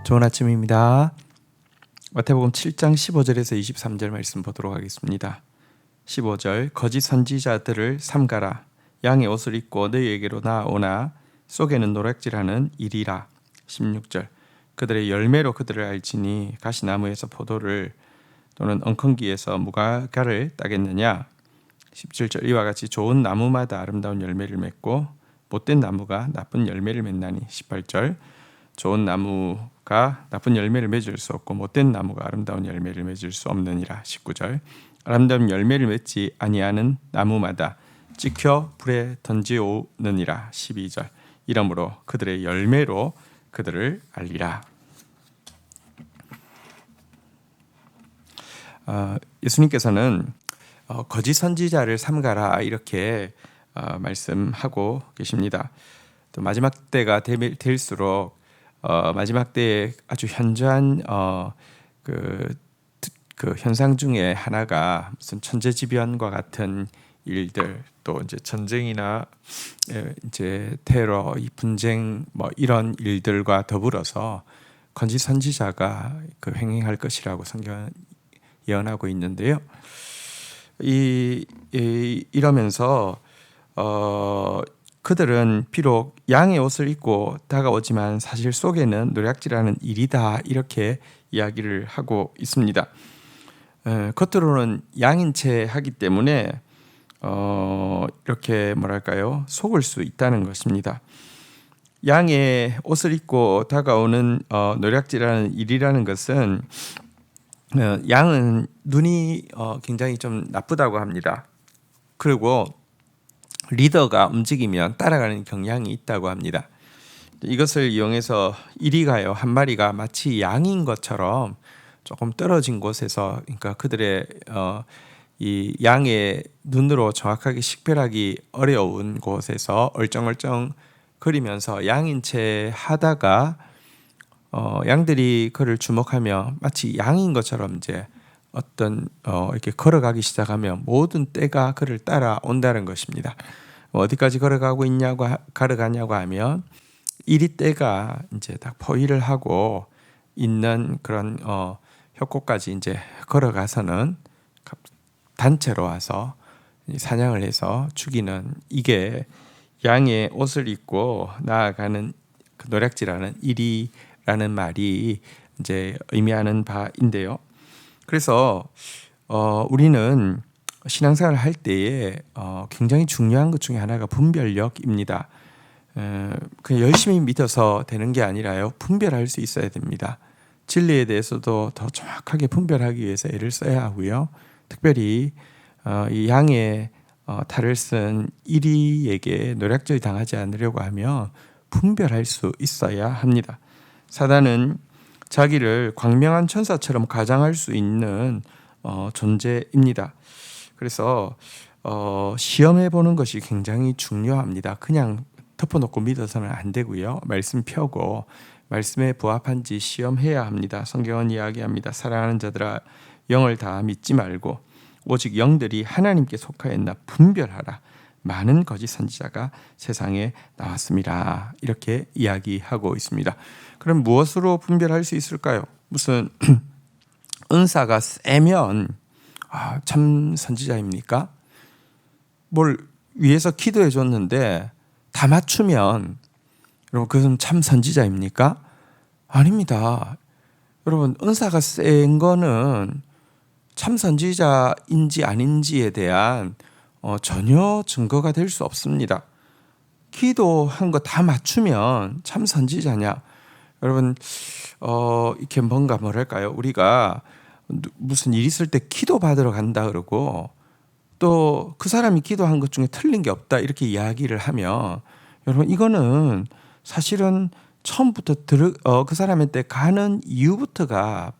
좋은 아침입니다. 마태복음 7장 15절에서 23절 말씀 보도록 하겠습니다. 15절 거짓 선지자들을 삼가라. 양의 옷을 입고 너희에게로 나오나 속에는 노략질하는 이리라. 16절 그들의 열매로 그들을 알지니 가시나무에서 포도를 또는 엉겅기에서 무화과를 따겠느냐. 17절 이와 같이 좋은 나무마다 아름다운 열매를 맺고 못된 나무가 나쁜 열매를 맺나니. 18절 좋은 나무가 나쁜 열매를 맺을 수 없고 못된 나무가 아름다운 열매를 맺을 수 없느니라. 19절 아름다운 열매를 맺지 아니하는 나무마다 찍혀 불에 던지오느니라. 12절 이러므로 그들의 열매로 그들을 알리라. 예수님께서는 거짓 선지자를 삼가라 이렇게 말씀하고 계십니다. 또 마지막 때가 될수록 마지막 때에 아주 현저한 그 현상 중에 하나가 무슨 천재지변과 같은 일들, 또 이제 전쟁이나 이제 테러, 분쟁 뭐 이런 일들과 더불어서 거짓 선지자가 횡행할 것이라고 성경은 예언하고 있는데요. 이러면서 그들은 비록 양의 옷을 입고 다가오지만 사실 속에는 노략질하는 일이다 이렇게 이야기를 하고 있습니다. 겉으로는 양인 채 하기 때문에 이렇게 속을 수 있다는 것입니다. 양의 옷을 입고 다가오는 노략질하는 일이라는 것은 양은 눈이 굉장히 좀 나쁘다고 합니다. 그리고 리더가 움직이면 따라가는 경향이 있다고 합니다. 이것을 이용해서 이리가요 한 마리가 마치 양인 것처럼 조금 떨어진 곳에서, 그러니까 그들의 이 양의 눈으로 정확하게 식별하기 어려운 곳에서 얼쩡얼쩡 거리면서 양인 채 하다가 양들이 그를 주목하며 마치 양인 것처럼 이제 이렇게 걸어가기 시작하면 모든 떼가 그를 따라온다는 것입니다. 어디까지 걸어가냐고 하면 이리 떼가 이제 다 포위를 하고 있는 그런 협곡까지 이제 걸어가서는 단체로 와서 사냥을 해서 죽이는, 이게 양의 옷을 입고 나아가는 그 노략질하는 이리라는 말이 이제 의미하는 바인데요. 그래서 우리는 신앙생활을 할 때에 굉장히 중요한 것 중에 하나가 분별력입니다. 그냥 열심히 믿어서 되는 게 아니라요, 분별할 수 있어야 됩니다. 진리에 대해서도 더 정확하게 분별하기 위해서 애를 써야 하고요. 특별히 이 양의 탈을 쓴 이리에게 노략질이 당하지 않으려고 하면 분별할 수 있어야 합니다. 사단은 자기를 광명한 천사처럼 가장할 수 있는 존재입니다. 그래서 시험해 보는 것이 굉장히 중요합니다. 그냥 덮어놓고 믿어서는 안 되고요. 말씀 펴고 말씀에 부합한지 시험해야 합니다. 성경은 이야기합니다. 사랑하는 자들아, 영을 다 믿지 말고 오직 영들이 하나님께 속하였나 분별하라. 많은 거짓 선지자가 세상에 나왔습니다. 이렇게 이야기하고 있습니다. 그럼 무엇으로 분별할 수 있을까요? 무슨 은사가 세면 참 선지자입니까? 뭘 위해서 기도해 줬는데 다 맞추면 여러분 그것은 참 선지자입니까? 아닙니다. 여러분 은사가 센 거는 참 선지자인지 아닌지에 대한 전혀 증거가 될 수 없습니다. 기도한 거 다 맞추면 참 선지자냐? 여러분 이렇게 뭔가 우리가 무슨 일 있을 때 기도 받으러 간다 그러고 또 그 사람이 기도한 것 중에 틀린 게 없다 이렇게 이야기를 하면, 여러분 이거는 사실은 처음부터 그 사람한테 가는 이유부터가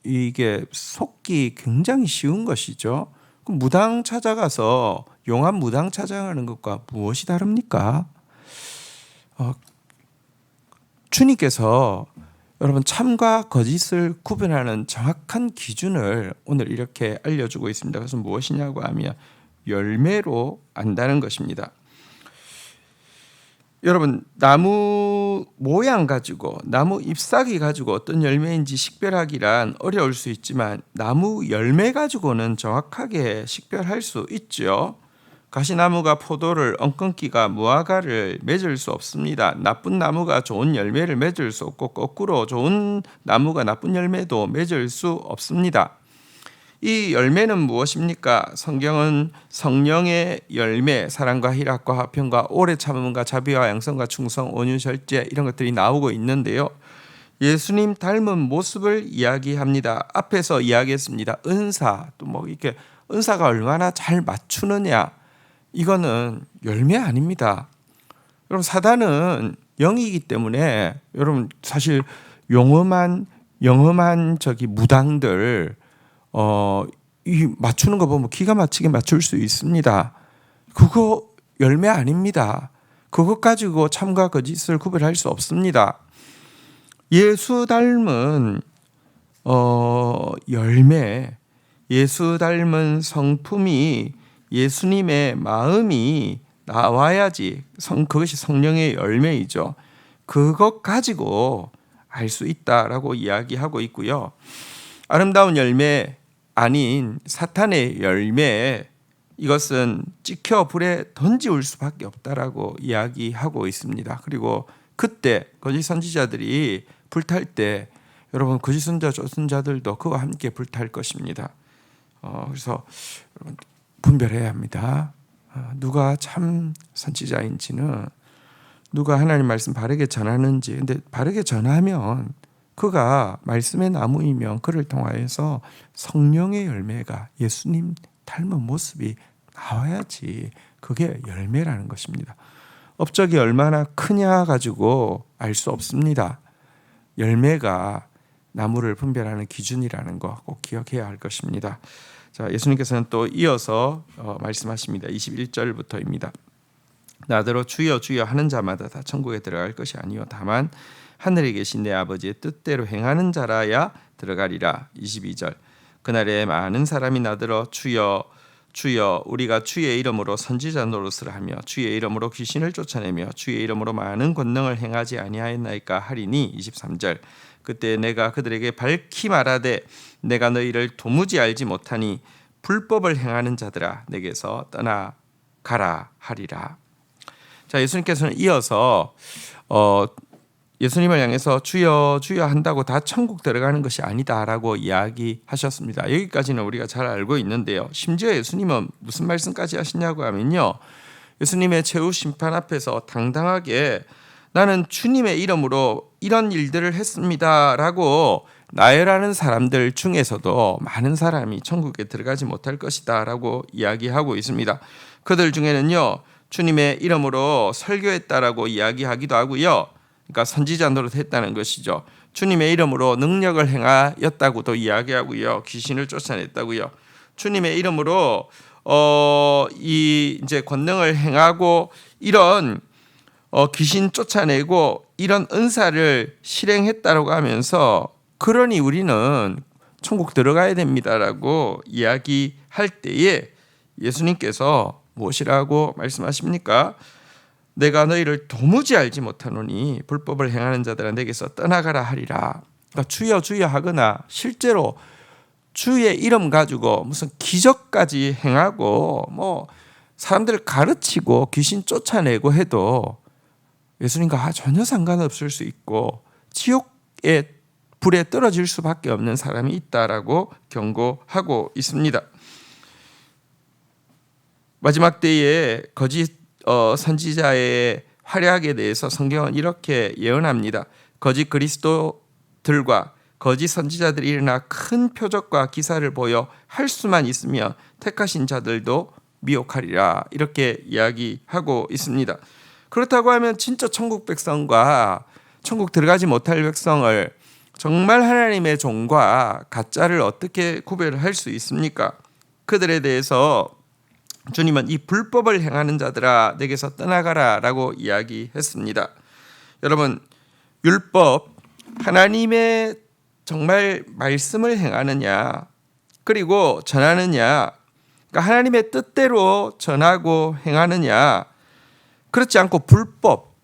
이게 속기 굉장히 쉬운 것이죠. 무당 찾아가서 용한 무당 찾아가는 것과 무엇이 다릅니까? 주님께서 여러분 참과 거짓을 구분하는 정확한 기준을 오늘 이렇게 알려주고 있습니다. 그것은 무엇이냐고 하면 열매로 안다는 것입니다. 여러분 나무 모양 가지고 나무 잎사귀 가지고 어떤 열매인지 식별하기란 어려울 수 있지만 나무 열매 가지고는 정확하게 식별할 수 있죠. 가시나무가 포도를, 엉겅퀴가 무화과를 맺을 수 없습니다. 나쁜 나무가 좋은 열매를 맺을 수 없고 거꾸로 좋은 나무가 나쁜 열매도 맺을 수 없습니다. 이 열매는 무엇입니까? 성경은 성령의 열매, 사랑과 희락과 화평과 오래 참음과 자비와 양선과 충성, 온유, 절제 이런 것들이 나오고 있는데요. 예수님 닮은 모습을 이야기합니다. 앞에서 이야기했습니다. 은사, 또 뭐 이렇게 은사가 얼마나 잘 맞추느냐, 이거는 열매 아닙니다. 여러분 사단은 영이기 때문에 여러분 사실 영험한 저기 무당들 이 맞추는 거 보면 기가 막히게 맞출 수 있습니다. 그거 열매 아닙니다. 그것 가지고 참과 거짓을 구별할 수 없습니다. 예수 닮은 열매, 예수 닮은 성품이 예수님의 마음이 나와야지 그것이 성령의 열매이죠. 그것 가지고 알 수 있다라고 이야기하고 있고요. 아름다운 열매 아닌 사탄의 열매, 이것은 찍혀 불에 던지울 수밖에 없다라고 이야기하고 있습니다. 그리고 그때 거짓 선지자들이 불탈 때 여러분 거짓 선지자 조선자들도 그와 함께 불탈 것입니다. 그래서 여러분 분별해야 합니다. 누가 참 선지자인지는, 누가 하나님 말씀 바르게 전하는지. 근데 바르게 전하면 그가 말씀의 나무이면 그를 통하여서 성령의 열매가 예수님 닮은 모습이 나와야지 그게 열매라는 것입니다. 업적이 얼마나 크냐 가지고 알 수 없습니다. 열매가 나무를 분별하는 기준이라는 거 꼭 기억해야 할 것입니다. 자, 예수님께서는 또 이어서 말씀하십니다. 21절부터입니다. 나더러 주여 주여 하는 자마다 다 천국에 들어갈 것이 아니요 다만 하늘에 계신 내 아버지의 뜻대로 행하는 자라야 들어가리라. 22절. 그날에 많은 사람이 나더러 주여 주여 우리가 주의 이름으로 선지자 노릇을 하며 주의 이름으로 귀신을 쫓아내며 주의 이름으로 많은 권능을 행하지 아니하였나이까 하리니. 23절. 그때 내가 그들에게 밝히 말하되 내가 너희를 도무지 알지 못하니 불법을 행하는 자들아 내게서 떠나가라 하리라. 자, 예수님께서는 이어서 예수님을 향해서 주여 주여 한다고 다 천국 들어가는 것이 아니다라고 이야기하셨습니다. 여기까지는 우리가 잘 알고 있는데요. 심지어 예수님은 무슨 말씀까지 하시냐고 하면요, 예수님의 최후 심판 앞에서 당당하게 나는 주님의 이름으로 이런 일들을 했습니다라고 나열하는 사람들 중에서도 많은 사람이 천국에 들어가지 못할 것이다라고 이야기하고 있습니다. 그들 중에는요, 주님의 이름으로 설교했다라고 이야기하기도 하고요. 그러니까 선지자 노릇했다는 것이죠. 주님의 이름으로 능력을 행하였다고도 이야기하고요. 귀신을 쫓아냈다고요. 주님의 이름으로 이제 권능을 행하고 이런 귀신 쫓아내고 이런 은사를 실행했다라고 하면서 그러니 우리는 천국 들어가야 됩니다라고 이야기할 때에 예수님께서 무엇이라고 말씀하십니까? 내가 너희를 도무지 알지 못하노니 불법을 행하는 자들아 내게서 떠나가라 하리라. 그러니까 주여 주여 하거나 실제로 주의 이름 가지고 무슨 기적까지 행하고 뭐 사람들 가르치고 귀신 쫓아내고 해도 예수님과 전혀 상관없을 수 있고 지옥의 불에 떨어질 수밖에 없는 사람이 있다라고 경고하고 있습니다. 마지막 때에 거짓 선지자의 활약에 대해서 성경은 이렇게 예언합니다. 거짓 그리스도들과 거짓 선지자들이 일어나 큰 표적과 기사를 보여 할 수만 있으면 택하신 자들도 미혹하리라. 이렇게 이야기하고 있습니다. 그렇다고 하면 진짜 천국 백성과 천국 들어가지 못할 백성을, 정말 하나님의 종과 가짜를 어떻게 구별할 수 있습니까? 그들에 대해서 주님은 이 불법을 행하는 자들아 내게서 떠나가라 라고 이야기했습니다. 여러분, 율법, 하나님의 정말 말씀을 행하느냐 그리고 전하느냐, 그러니까 하나님의 뜻대로 전하고 행하느냐, 그렇지 않고 불법,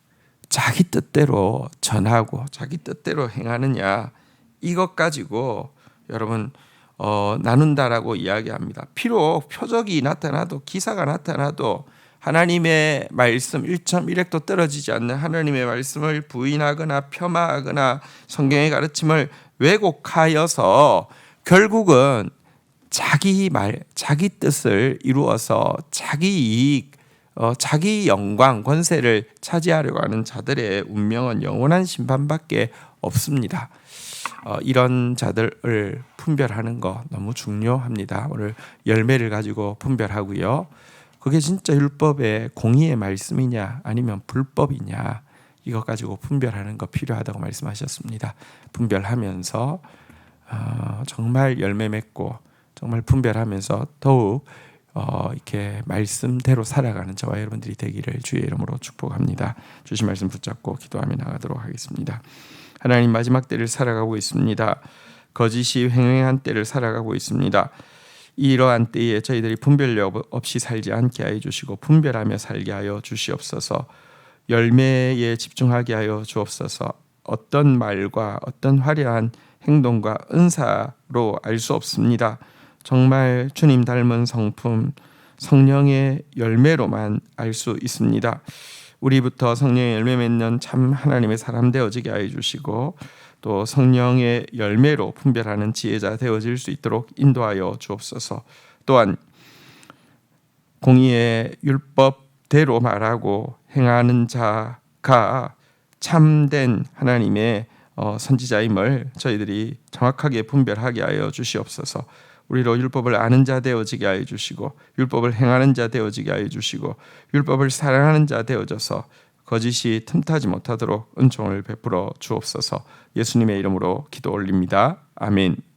자기 뜻대로 전하고 자기 뜻대로 행하느냐, 이것 가지고 여러분 나눈다라고 이야기합니다. 비록 표적이 나타나도, 기사가 나타나도 하나님의 말씀 1.1획도 떨어지지 않는 하나님의 말씀을 부인하거나 폄하하거나 성경의 가르침을 왜곡하여서 결국은 자기 말, 자기 뜻을 이루어서 자기 이익, 자기 영광, 권세를 차지하려고 하는 자들의 운명은 영원한 심판밖에 없습니다. 이런 자들을 분별하는 거 너무 중요합니다. 오늘 열매를 가지고 분별하고요. 그게 진짜 율법의 공의의 말씀이냐 아니면 불법이냐, 이것 가지고 분별하는 거 필요하다고 말씀하셨습니다. 분별하면서 정말 열매 맺고 정말 분별하면서 더욱 이렇게 말씀대로 살아가는 저와 여러분들이 되기를 주의 이름으로 축복합니다. 주신 말씀 붙잡고 기도하며 나가도록 하겠습니다. 하나님, 마지막 때를 살아가고 있습니다. 거짓이 횡행한 때를 살아가고 있습니다. 이러한 때에 저희들이 분별력 없이 살지 않게 하여 주시고 분별하며 살게 하여 주시옵소서. 열매에 집중하게 하여 주옵소서. 어떤 말과 어떤 화려한 행동과 은사로 알 수 없습니다. 정말 주님 닮은 성품, 성령의 열매로만 알 수 있습니다. 우리부터 성령의 열매 맺는 참 하나님의 사람 되어지게 하여 주시고 또 성령의 열매로 분별하는 지혜자 되어질 수 있도록 인도하여 주옵소서. 또한 공의의 율법대로 말하고 행하는 자가 참된 하나님의 선지자임을 저희들이 정확하게 분별하게 하여 주시옵소서. 우리로 율법을 아는 자 되어지게 하여 주시고 율법을 행하는 자 되어지게 하여 주시고 율법을 사랑하는 자 되어져서 거짓이 틈타지 못하도록 은총을 베풀어 주옵소서. 예수님의 이름으로 기도 올립니다. 아멘.